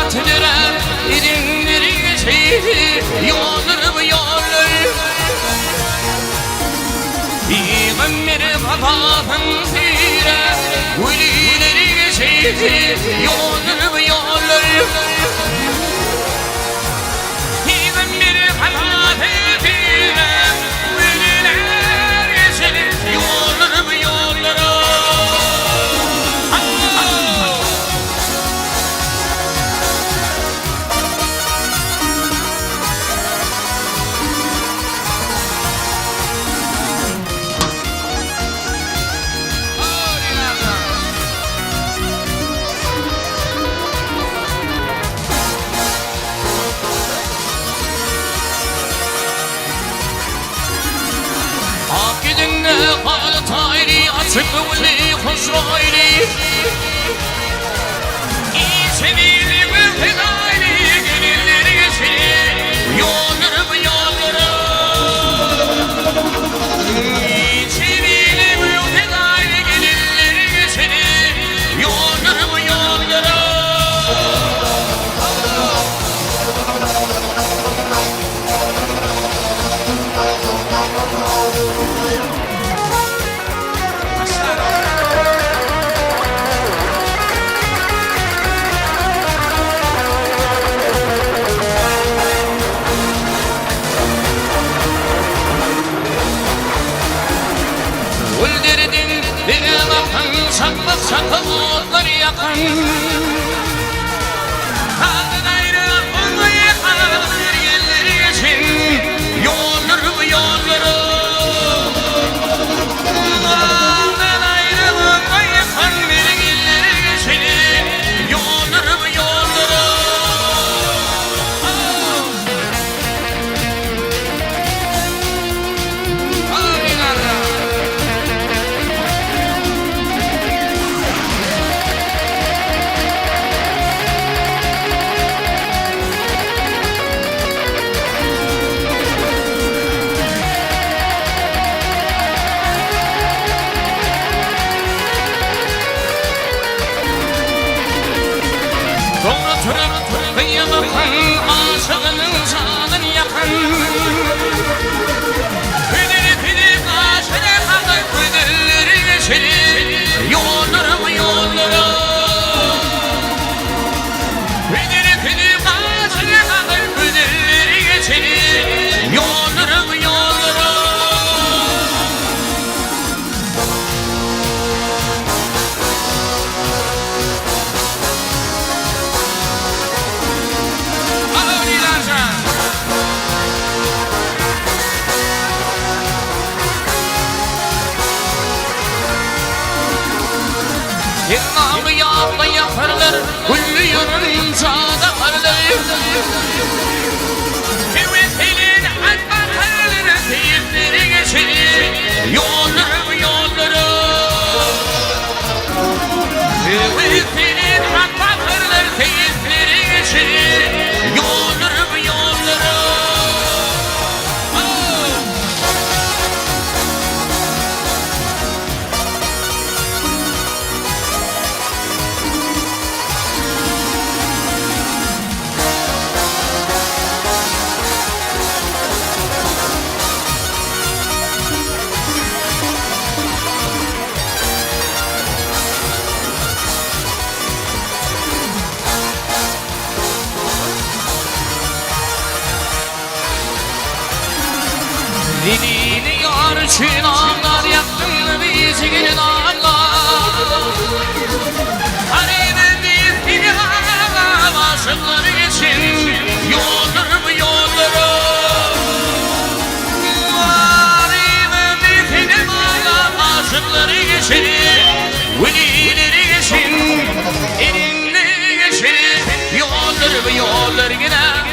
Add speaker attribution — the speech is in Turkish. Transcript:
Speaker 1: tüdürem edinleri geçeydi yolları bu yolları Peygamber babamın zire velileri geçeydi yolları bu yolları Peygamber babamın zire veliler geçeydi yolları bu yolları قال طائري أصب ولي خسرائي سبيلي وفدائي قليل يسير يولرب سبيلي وفدائي قليل يسير يولرب Öldürdün beni bakın sakla sakla yakan Kaldı gayrı onu yakan yerleri için Yolları bu yolları Kaldı gayrı onu yakan yerleri için Yolları bu yolları Kıyamam aşığının canını yakan Pidiri kaşını kalır pidiri geçirir Yolları yolları Pidiri kaşını kalır pidiri geçirir Yolları yolları Yıkmamı yağla yaparlar Kullu yürünce da karlar Kuvvetinin atmakarları Teyitleri geçirir Yolları yolları Kuvvetinin atmakarları Teyitleri geçirir Yolları yolları Dilini yar çınarlar yaktın bizi gelin ağlar Harebe bir ağlar aşıkları için Yolları bu yolları Harebe bir ağlar aşıkları için Velileri için Elinle geçir Yolları bu yolları gider